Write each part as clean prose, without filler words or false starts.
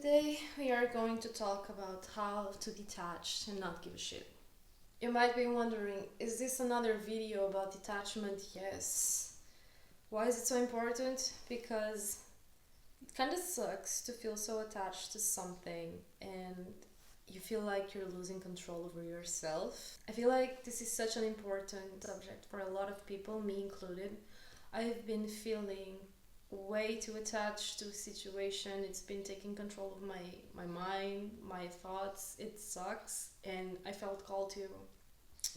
Today we are going to talk about how to detach and not give a shit. You might be wondering, is this another video about detachment? Yes. Why is it so important? Because it kind of sucks to feel so attached to something and you feel like you're losing control over yourself. I feel like this is such an important subject for a lot of people, me included. I've been feeling way too attached to a situation. It's been taking control of my mind, my thoughts. It sucks, and I felt called to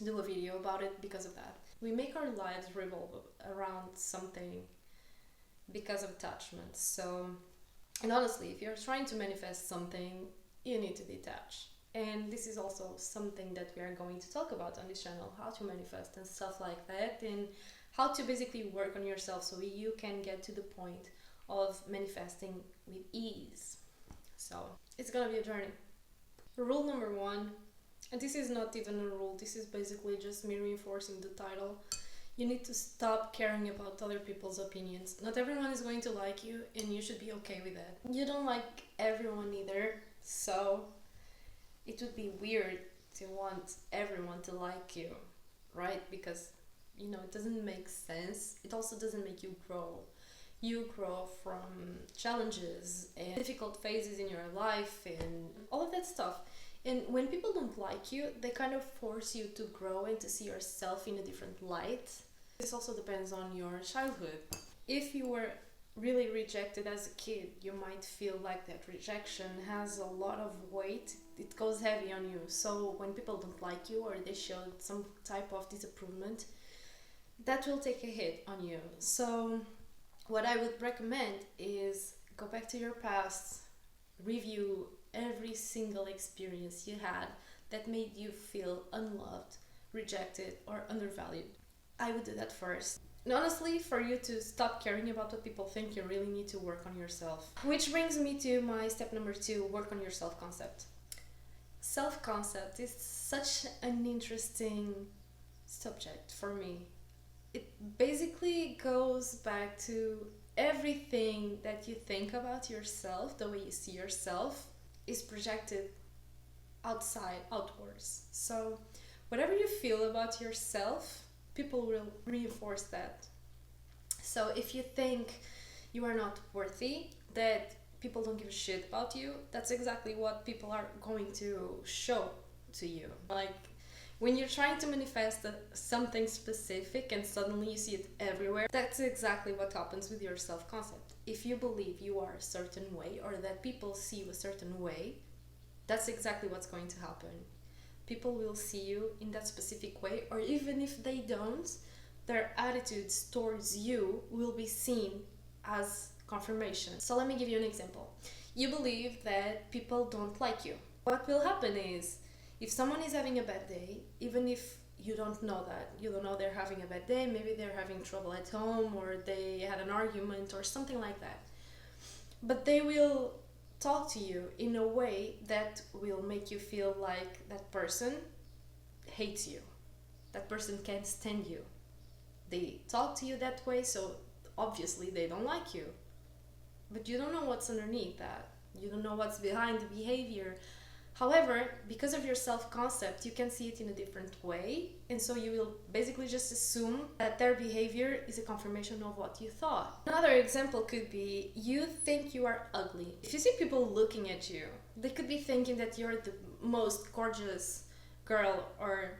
do a video about it because of that. We make our lives revolve around something because of attachment. So, and honestly, if you're trying to manifest something, you need to detach. And this is also something that we are going to talk about on this channel, how to manifest and stuff like that, and how to basically work on yourself so you can get to the point of manifesting with ease. So it's gonna be a journey. Rule number one, and this is not even a rule, this is basically just me reinforcing the title. You need to stop caring about other people's opinions. Not everyone is going to like you, and you should be okay with that. You don't like everyone either, so it would be weird to want everyone to like you, right? Because it doesn't make sense. It also doesn't make you grow. You grow from challenges and difficult phases in your life and all of that stuff. And when people don't like you, they kind of force you to grow and to see yourself in a different light. This also depends on your childhood. If you were really rejected as a kid, you might feel like that rejection has a lot of weight. It goes heavy on you. So when people don't like you or they show some type of disapproval, that will take a hit on you. So what I would recommend is go back to your past, review every single experience you had that made you feel unloved, rejected, or undervalued. I would do that first. And honestly, for you to stop caring about what people think, you really need to work on yourself. Which brings me to my step number 2, work on your self-concept. Self-concept is such an interesting subject for me. It basically goes back to everything that you think about yourself, the way you see yourself, is projected outwards. So whatever you feel about yourself, people will reinforce that. So if you think you are not worthy, that people don't give a shit about you, that's exactly what people are going to show to you. Like when you're trying to manifest something specific and suddenly you see it everywhere, that's exactly what happens with your self-concept. If you believe you are a certain way or that people see you a certain way, that's exactly what's going to happen. People will see you in that specific way, or even if they don't, their attitudes towards you will be seen as confirmation. So let me give you an example. You believe that people don't like you. What will happen is, if someone is having a bad day, even if you don't know that, you don't know they're having a bad day, maybe they're having trouble at home or they had an argument or something like that, but they will talk to you in a way that will make you feel like that person hates you, that person can't stand you. They talk to you that way, so obviously they don't like you, but you don't know what's underneath that. You don't know what's behind the behavior. However, because of your self-concept, you can see it in a different way, and so you will basically just assume that their behavior is a confirmation of what you thought. Another example could be, you think you are ugly. If you see people looking at you, they could be thinking that you're the most gorgeous girl or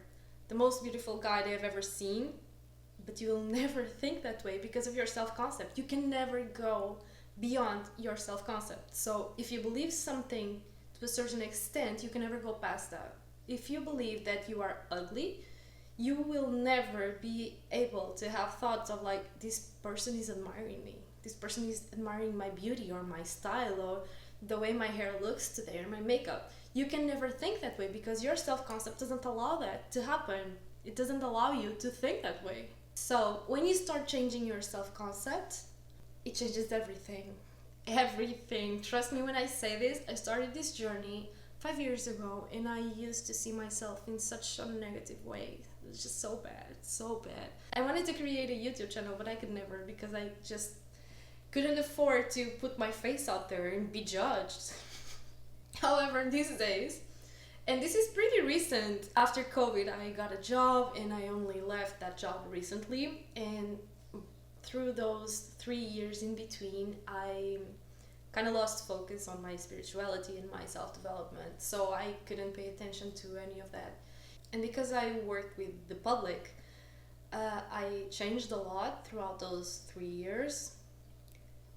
the most beautiful guy they've ever seen, but you will never think that way because of your self-concept. You can never go beyond your self-concept. So if you believe something to a certain extent, you can never go past that. If you believe that you are ugly, you will never be able to have thoughts of like, this person is admiring me, this person is admiring my beauty or my style or the way my hair looks today or my makeup. You can never think that way because your self-concept doesn't allow that to happen. It doesn't allow you to think that way. So when you start changing your self-concept, it changes everything. Everything. Trust me when I say this. I started this journey 5 years ago and I used to see myself in such a negative way. It was just so bad, so bad. I wanted to create a YouTube channel, but I could never because I just couldn't afford to put my face out there and be judged. However, these days, and this is pretty recent, after COVID, I got a job and I only left that job recently. And through those 3 years in between, I kind of lost focus on my spirituality and my self-development, so I couldn't pay attention to any of that. And because I worked with the public, I changed a lot throughout those 3 years,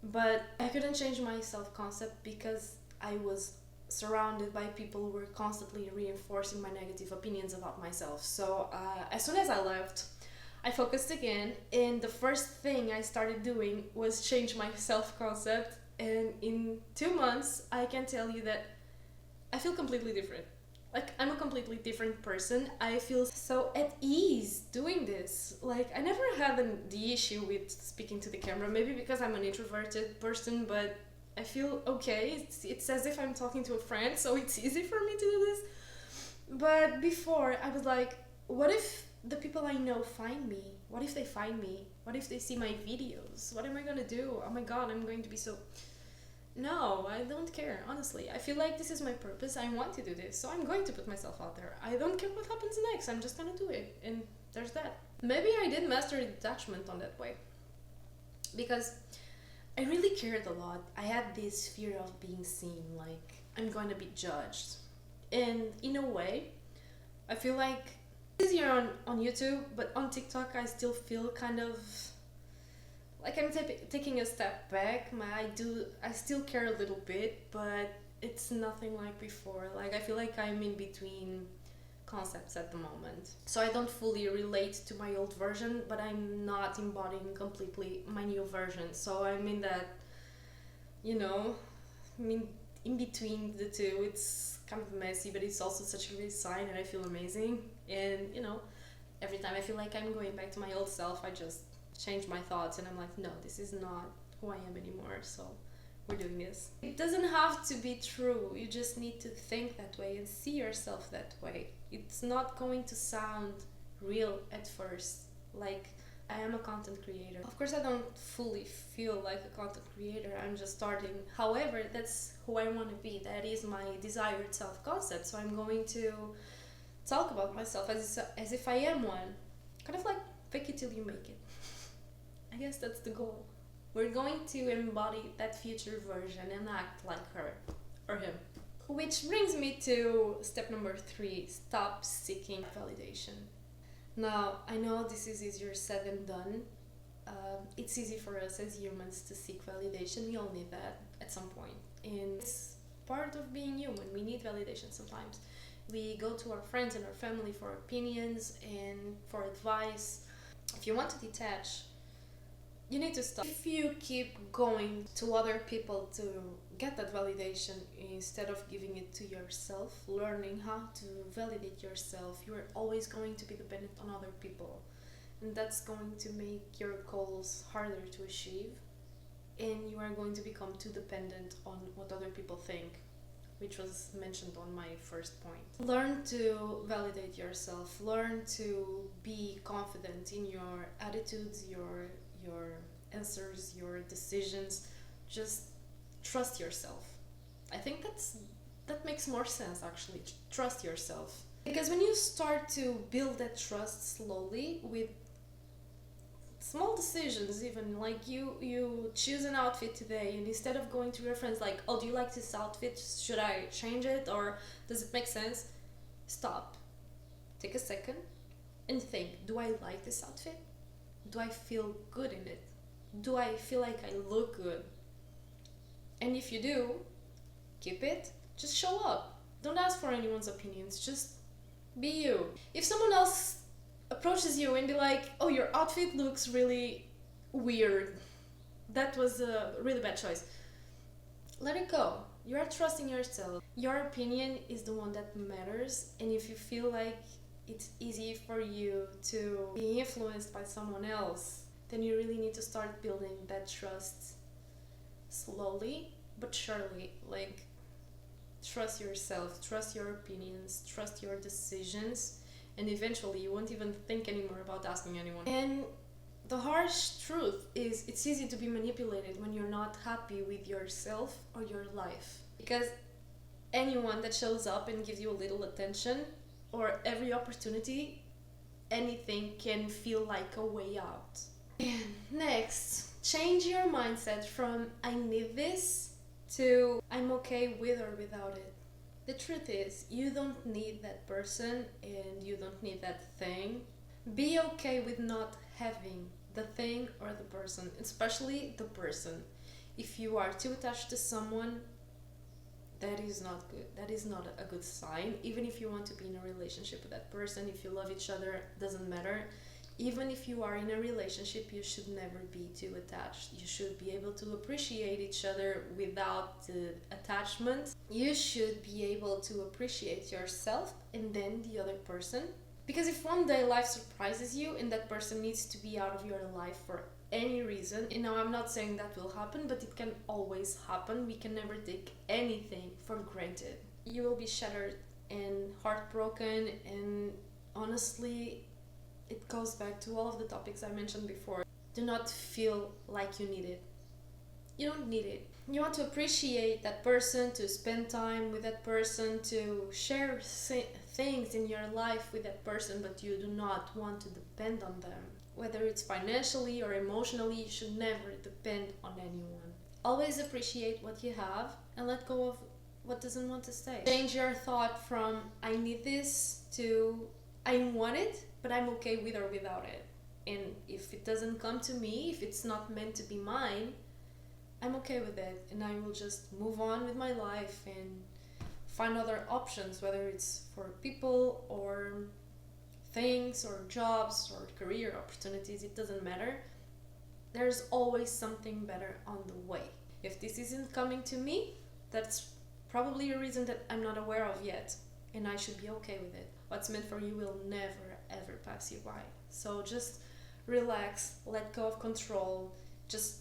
but I couldn't change my self-concept because I was surrounded by people who were constantly reinforcing my negative opinions about myself. So as soon as I left, I focused again, and the first thing I started doing was change my self-concept. And in 2 months, I can tell you that I feel completely different. Like, I'm a completely different person. I feel so at ease doing this. Like, I never had the issue with speaking to the camera, maybe because I'm an introverted person, but I feel okay. It's as if I'm talking to a friend, so it's easy for me to do this. But before, I was like, what if the people I know find me? What if they find me? What if they see my videos? What am I gonna do? Oh my god, I'm going to be so... No, I don't care, honestly. I feel like this is my purpose. I want to do this, so I'm going to put myself out there. I don't care what happens next. I'm just gonna do it. And there's that. Maybe I did master detachment on that way, because I really cared a lot. I had this fear of being seen, like I'm going to be judged. And in a way, I feel like it's easier on YouTube, but on TikTok I still feel kind of like I'm taking a step back. I still care a little bit, but it's nothing like before. Like, I feel like I'm in between concepts at the moment. So I don't fully relate to my old version, but I'm not embodying completely my new version. So I'm in that, in between the two. It's kind of messy, but it's also such a great sign, and I feel amazing. And, every time I feel like I'm going back to my old self, I just change my thoughts, and I'm like, no, this is not who I am anymore, so we're doing this. It doesn't have to be true. You just need to think that way and see yourself that way. It's not going to sound real at first. Like, I am a content creator. Of course, I don't fully feel like a content creator. I'm just starting. However, that's who I want to be. That is my desired self-concept. So I'm going to talk about myself as if I am one. Kind of like fake it till you make it. I guess that's the goal. We're going to embody that future version and act like her or him. Which brings me to step number 3, stop seeking validation. Now, I know this is easier said than done. It's easy for us as humans to seek validation. We all need that at some point. And it's part of being human. We need validation sometimes. We go to our friends and our family for opinions and for advice. If you want to detach, you need to stop. If you keep going to other people to get that validation instead of giving it to yourself, learning how to validate yourself, you are always going to be dependent on other people. And that's going to make your goals harder to achieve. And you are going to become too dependent on what other people think, which was mentioned on my first point. Learn to validate yourself. Learn to be confident in your attitudes, your answers, your decisions. Just trust yourself. I think that makes more sense, actually. Trust yourself. Because when you start to build that trust slowly with small decisions, even like you choose an outfit today, and instead of going to your friends like, oh, do you like this outfit? Should I change it, or does it make sense? Stop. Take a second and think, do I like this outfit? Do I feel good in it? Do I feel like I look good? And if you do, keep it. Just show up. Don't ask for anyone's opinions. Just be you. If someone else approaches you and be like, oh, your outfit looks really weird, that was a really bad choice, let it go. You are trusting yourself. Your opinion is the one that matters. And if you feel like it's easy for you to be influenced by someone else, then you really need to start building that trust slowly but surely. Like, trust yourself, trust your opinions, trust your decisions, and eventually you won't even think anymore about asking anyone. And the harsh truth is, it's easy to be manipulated when you're not happy with yourself or your life, because anyone that shows up and gives you a little attention or every opportunity, anything can feel like a way out. And next, change your mindset from I need this to I'm okay with or without it. The truth is, you don't need that person and you don't need that thing. Be okay with not having the thing or the person, especially the person. If you are too attached to someone, that is not good. That is not a good sign. Even if you want to be in a relationship with that person, if you love each other, doesn't matter. Even if you are in a relationship, you should never be too attached. You should be able to appreciate each other without the attachment. You should be able to appreciate yourself and then the other person. Because if one day life surprises you and that person needs to be out of your life for any reason, and now I'm not saying that will happen, but it can always happen. We can never take anything for granted. You will be shattered and heartbroken, and honestly, it goes back to all of the topics I mentioned before. Do not feel like you need it. You don't need it. You want to appreciate that person, to spend time with that person, to share things in your life with that person, but you do not want to depend on them. Whether it's financially or emotionally, you should never depend on anyone. Always appreciate what you have and let go of what doesn't want to stay. Change your thought from I need this to I want it, but I'm okay with or without it. And if it doesn't come to me, if it's not meant to be mine, I'm okay with it, and I will just move on with my life and find other options, whether it's for people or things or jobs or career opportunities. It doesn't matter. There's always something better on the way. If this isn't coming to me, that's probably a reason that I'm not aware of yet, and I should be okay with it. What's meant for you will never ever pass you by. So just relax, let go of control, just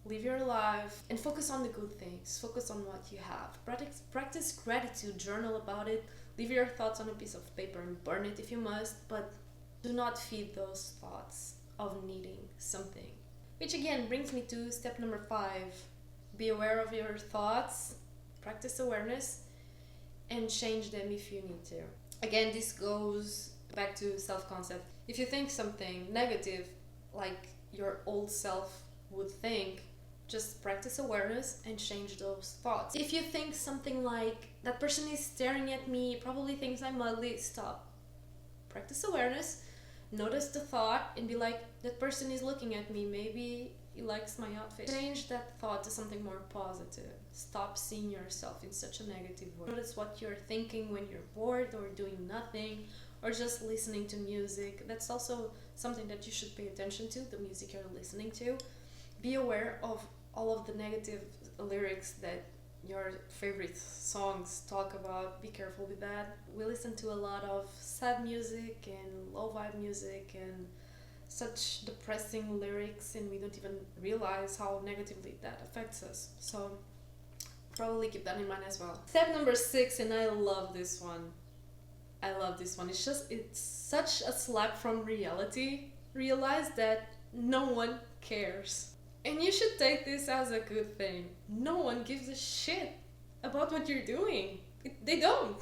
live your life and focus on the good things. Focus on what you have. Practice gratitude, journal about it. Leave your thoughts on a piece of paper and burn it if you must, but do not feed those thoughts of needing something. Which again brings me to step number 5. Be aware of your thoughts, practice awareness, and change them if you need to. Again, this goes back to self-concept. If you think something negative, like your old self would think, just practice awareness and change those thoughts. If you think something like, that person is staring at me, probably thinks I'm ugly, stop. Practice awareness, notice the thought, and be like, that person is looking at me, maybe he likes my outfit. Change that thought to something more positive. Stop seeing yourself in such a negative way. Notice what you're thinking when you're bored or doing nothing, or just listening to music. That's also something that you should pay attention to, the music you're listening to. Be aware of all of the negative lyrics that your favorite songs talk about. Be careful with that. We listen to a lot of sad music and low vibe music and such depressing lyrics, and we don't even realize how negatively that affects us. So probably keep that in mind as well. Step number 6, and I love this one. It's such a slap from reality. Realize that no one cares. And you should take this as a good thing. No one gives a shit about what you're doing. They don't.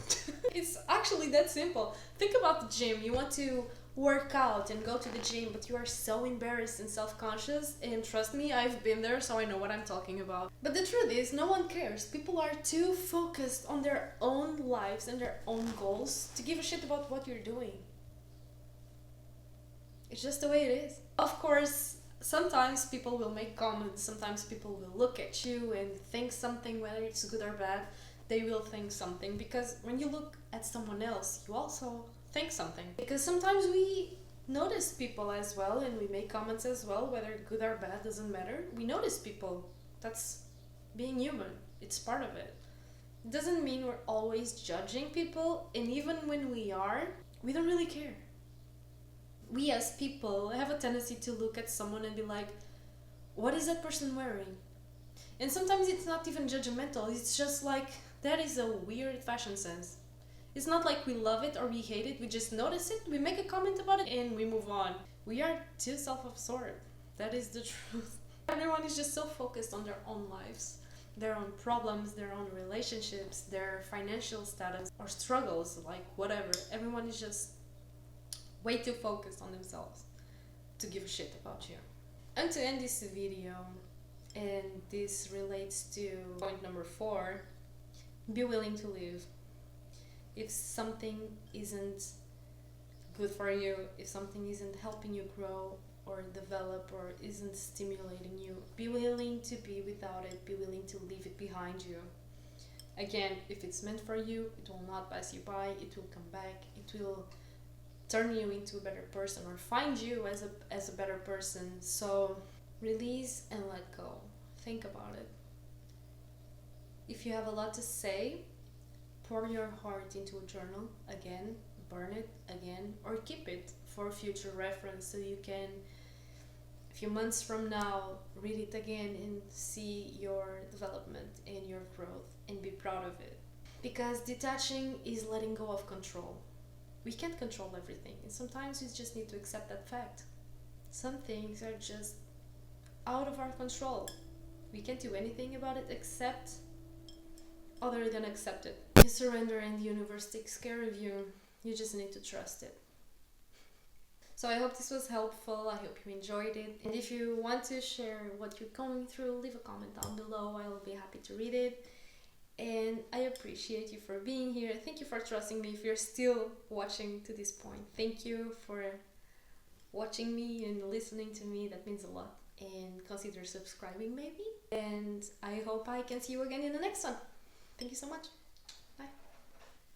It's actually that simple. Think about the gym. You want to work out and go to the gym, but you are so embarrassed and self-conscious, and trust me, I've been there, so I know what I'm talking about. But the truth is, no one cares. People are too focused on their own lives and their own goals to give a shit about what you're doing. It's just the way it is. Of course, sometimes people will make comments, sometimes people will look at you and think something, whether it's good or bad, they will think something, because when you look at someone else, you also think something. Because sometimes we notice people as well, and we make comments as well, whether good or bad, doesn't matter. We notice people. That's being human. It's part of it. It doesn't mean we're always judging people, and even when we are, we don't really care. We as people have a tendency to look at someone and be like, what is that person wearing? And sometimes it's not even judgmental, it's just like, that is a weird fashion sense. It's not like we love it or we hate it, we just notice it, we make a comment about it, and we move on. We are too self-absorbed. That is the truth. Everyone is just so focused on their own lives. their own problems, their own relationships, their financial status, or struggles, like whatever. Everyone is just way too focused on themselves to give a shit about you. And to end this video, and this relates to point number 4, be willing to leave. If something isn't good for you, if something isn't helping you grow or develop or isn't stimulating you, be willing to be without it, be willing to leave it behind you. Again, if it's meant for you, it will not pass you by, it will come back, it will turn you into a better person or find you as a better person. So release and let go. Think about it. If you have a lot to say, pour your heart into a journal again, burn it again, or keep it for future reference so you can, a few months from now, read it again and see your development and your growth and be proud of it. Because detaching is letting go of control. We can't control everything, and sometimes we just need to accept that fact. Some things are just out of our control. We can't do anything about it except other than accept it. You surrender and the universe takes care of you. You just need to trust it. So I hope this was helpful. I hope you enjoyed it. And if you want to share what you're going through, leave a comment down below. I will be happy to read it. And I appreciate you for being here. Thank you for trusting me if you're still watching to this point. Thank you for watching me and listening to me. That means a lot. And consider subscribing maybe. And I hope I can see you again in the next one. Thank you so much.